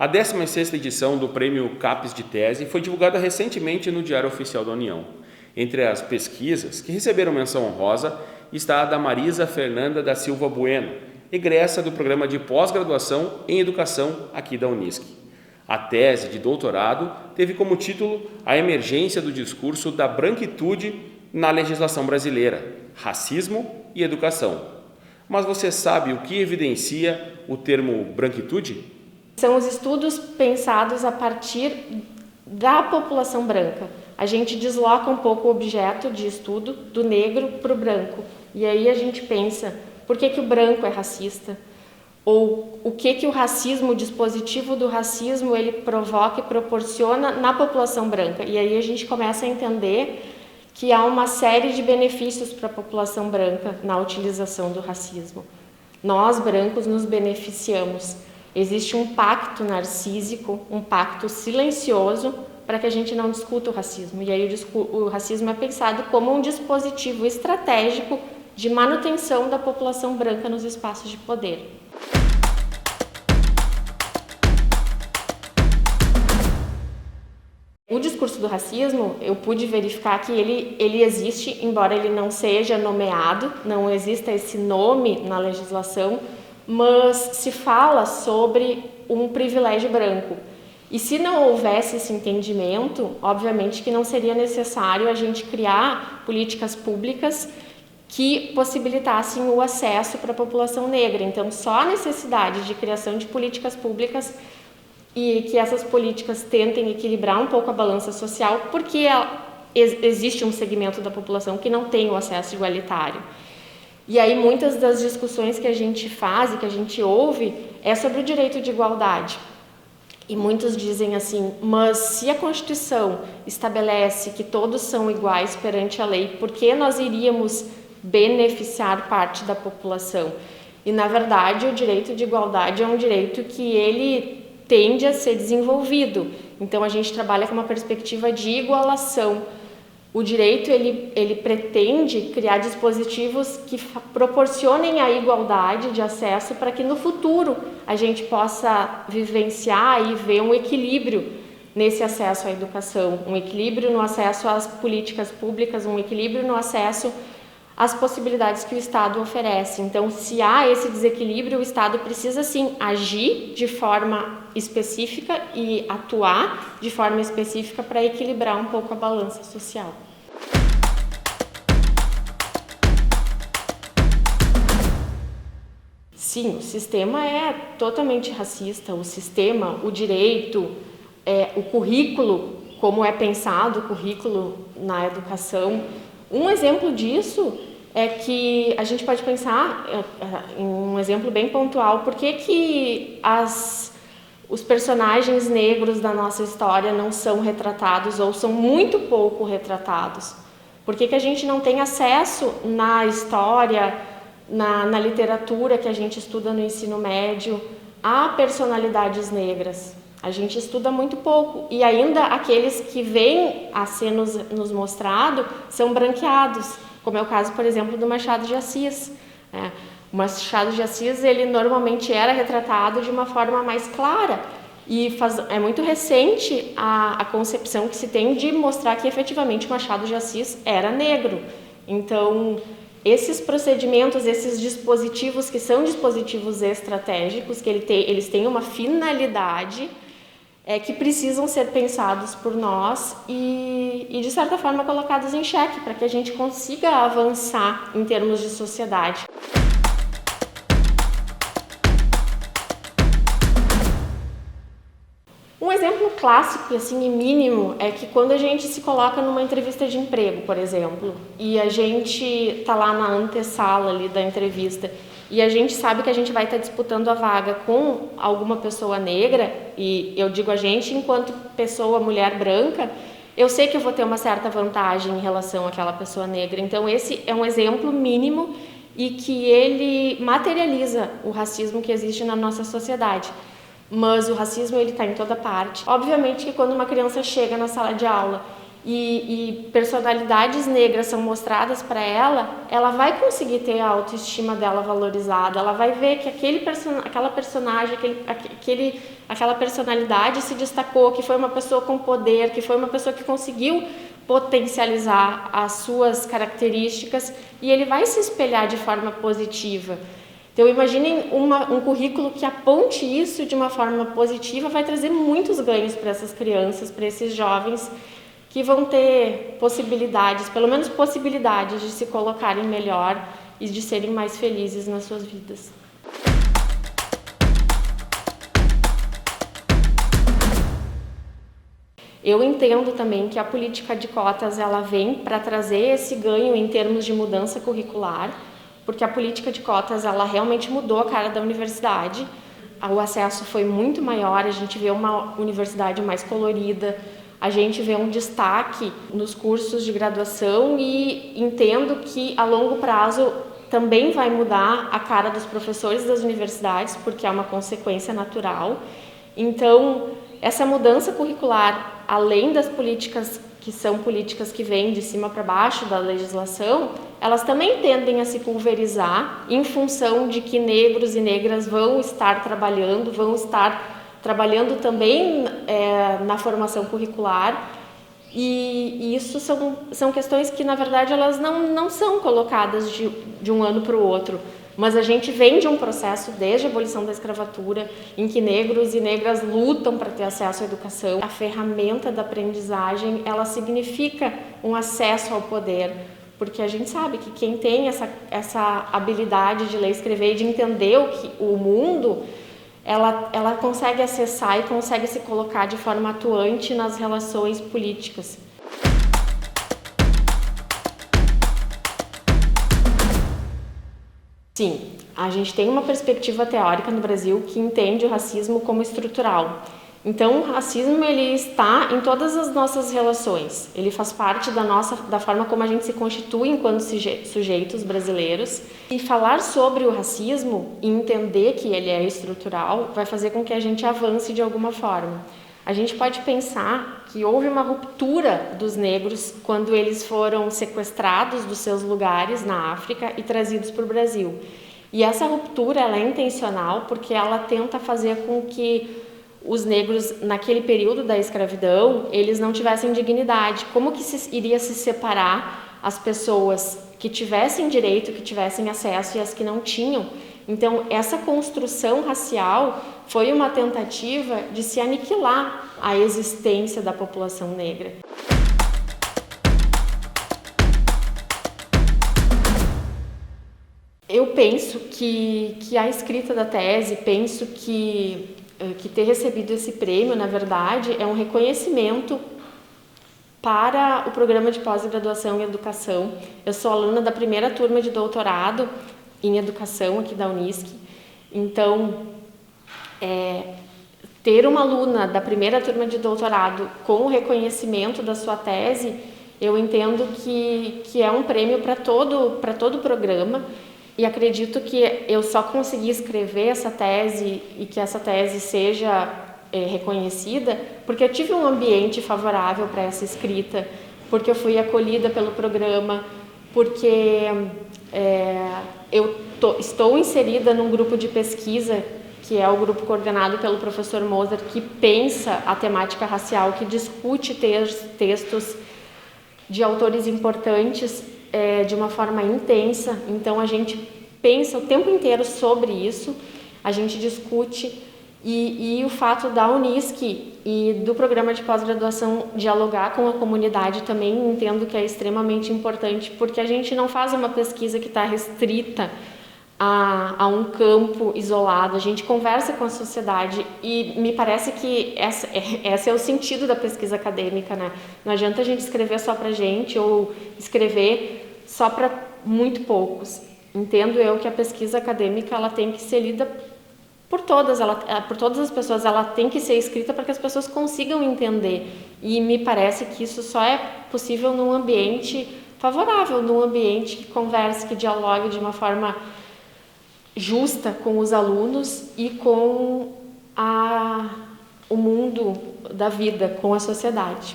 A 16ª edição do Prêmio CAPES de Tese foi divulgada recentemente no Diário Oficial da União. Entre as pesquisas que receberam menção honrosa está a da Marisa Fernanda da Silva Bueno, egressa do programa de pós-graduação em educação aqui da Unisc. A tese de doutorado teve como título A emergência do discurso da branquitude na legislação brasileira, racismo e educação. Mas você sabe o que evidencia o termo branquitude? São os estudos pensados a partir da população branca. A gente desloca um pouco o objeto de estudo do negro para o branco. E aí a gente pensa, por que o branco é racista? Ou o que o racismo, o dispositivo do racismo, ele provoca e proporciona na população branca. E aí a gente começa a entender que há uma série de benefícios para a população branca na utilização do racismo. Nós, brancos, nos beneficiamos. Existe um pacto narcísico, um pacto silencioso para que a gente não discuta o racismo. E aí o racismo é pensado como um dispositivo estratégico de manutenção da população branca nos espaços de poder. O discurso do racismo, eu pude verificar que ele existe, embora ele não seja nomeado, não exista esse nome na legislação, mas se fala sobre um privilégio branco. E se não houvesse esse entendimento, obviamente que não seria necessário a gente criar políticas públicas que possibilitassem o acesso para a população negra. Então, só a necessidade de criação de políticas públicas e que essas políticas tentem equilibrar um pouco a balança social, porque existe um segmento da população que não tem o acesso igualitário. E aí muitas das discussões que a gente faz e que a gente ouve é sobre o direito de igualdade. E muitos dizem assim, mas se a Constituição estabelece que todos são iguais perante a lei, por que nós iríamos beneficiar parte da população? E na verdade o direito de igualdade é um direito que ele tende a ser desenvolvido. Então a gente trabalha com uma perspectiva de igualação. O direito ele pretende criar dispositivos que proporcionem a igualdade de acesso para que no futuro a gente possa vivenciar e ver um equilíbrio nesse acesso à educação, um equilíbrio no acesso às políticas públicas, um equilíbrio no acesso às possibilidades que o Estado oferece. Então, se há esse desequilíbrio, o Estado precisa sim agir de forma específica e atuar de forma específica para equilibrar um pouco a balança social. Sim, o sistema é totalmente racista. O sistema, o direito, o currículo, como é pensado o currículo na educação. Um exemplo disso é que a gente pode pensar em um exemplo bem pontual. Por que os personagens negros da nossa história não são retratados ou são muito pouco retratados? Por que a gente não tem acesso na história, na literatura que a gente estuda no ensino médio, a personalidades negras? A gente estuda muito pouco e ainda aqueles que vêm a ser nos mostrado são branqueados, como é o caso, por exemplo, do Machado de Assis. O Machado de Assis, ele normalmente era retratado de uma forma mais clara e é muito recente a concepção que se tem de mostrar que efetivamente Machado de Assis era negro. Então, esses procedimentos, esses dispositivos que são dispositivos estratégicos, que eles têm uma finalidade, que precisam ser pensados por nós e de certa forma colocados em xeque para que a gente consiga avançar em termos de sociedade. Um exemplo clássico assim, e mínimo é que quando a gente se coloca numa entrevista de emprego, por exemplo, e a gente está lá na antessala ali da entrevista e a gente sabe que a gente vai estar disputando a vaga com alguma pessoa negra, e eu digo a gente enquanto pessoa, mulher branca, eu sei que eu vou ter uma certa vantagem em relação àquela pessoa negra. Então esse é um exemplo mínimo e que ele materializa o racismo que existe na nossa sociedade. Mas o racismo ele está em toda parte. Obviamente que quando uma criança chega na sala de aula e personalidades negras são mostradas para ela, ela vai conseguir ter a autoestima dela valorizada, ela vai ver que aquela personagem, aquela personalidade se destacou, que foi uma pessoa com poder, que foi uma pessoa que conseguiu potencializar as suas características, e ele vai se espelhar de forma positiva. Então, imaginem um currículo que aponte isso de uma forma positiva, vai trazer muitos ganhos para essas crianças, para esses jovens, que vão ter possibilidades, pelo menos possibilidades de se colocarem melhor e de serem mais felizes nas suas vidas. Eu entendo também que a política de cotas ela vem para trazer esse ganho em termos de mudança curricular, porque a política de cotas ela realmente mudou a cara da universidade. O acesso foi muito maior, a gente vê uma universidade mais colorida, a gente vê um destaque nos cursos de graduação e entendo que a longo prazo também vai mudar a cara dos professores das universidades, porque é uma consequência natural. Então, essa mudança curricular, além das políticas que são políticas que vêm de cima para baixo da legislação, elas também tendem a se pulverizar em função de que negros e negras vão estar trabalhando também na formação curricular, e isso são questões que, na verdade, elas não são colocadas de um ano para o outro, mas a gente vem de um processo desde a abolição da escravatura, em que negros e negras lutam para ter acesso à educação. A ferramenta da aprendizagem, ela significa um acesso ao poder, porque a gente sabe que quem tem essa habilidade de ler e escrever e de entender o mundo, ela consegue acessar e consegue se colocar de forma atuante nas relações políticas. Sim, a gente tem uma perspectiva teórica no Brasil que entende o racismo como estrutural. Então, o racismo ele está em todas as nossas relações. Ele faz parte da forma como a gente se constitui enquanto sujeitos brasileiros. E falar sobre o racismo e entender que ele é estrutural vai fazer com que a gente avance de alguma forma. A gente pode pensar que houve uma ruptura dos negros quando eles foram sequestrados dos seus lugares na África e trazidos para o Brasil. E essa ruptura ela é intencional porque ela tenta fazer com que os negros, naquele período da escravidão, eles não tivessem dignidade. Como que iria se separar as pessoas que tivessem direito, que tivessem acesso e as que não tinham? Então, essa construção racial foi uma tentativa de se aniquilar a existência da população negra. Eu penso que a escrita da tese, penso que ter recebido esse prêmio, na verdade, é um reconhecimento para o programa de pós-graduação em educação. Eu sou aluna da primeira turma de doutorado em educação aqui da Unisc. Então, ter uma aluna da primeira turma de doutorado com o reconhecimento da sua tese, eu entendo que é um prêmio para todo o programa. E acredito que eu só consegui escrever essa tese e que essa tese seja reconhecida porque eu tive um ambiente favorável para essa escrita, porque eu fui acolhida pelo programa, porque estou inserida num grupo de pesquisa, que é o grupo coordenado pelo professor Moser, que pensa a temática racial, que discute textos de autores importantes de uma forma intensa. Então a gente pensa o tempo inteiro sobre isso, a gente discute, e o fato da Unisc e do programa de pós-graduação dialogar com a comunidade também entendo que é extremamente importante, porque a gente não faz uma pesquisa que está restrita a um campo isolado, a gente conversa com a sociedade, e me parece que esse é o sentido da pesquisa acadêmica, né? Não adianta a gente escrever só para a gente ou escrever só para muito poucos. Entendo eu que a pesquisa acadêmica ela tem que ser lida por todas as pessoas, ela tem que ser escrita para que as pessoas consigam entender, e me parece que isso só é possível num ambiente favorável, num ambiente que converse, que dialogue de uma forma justa com os alunos e com o mundo da vida, com a sociedade.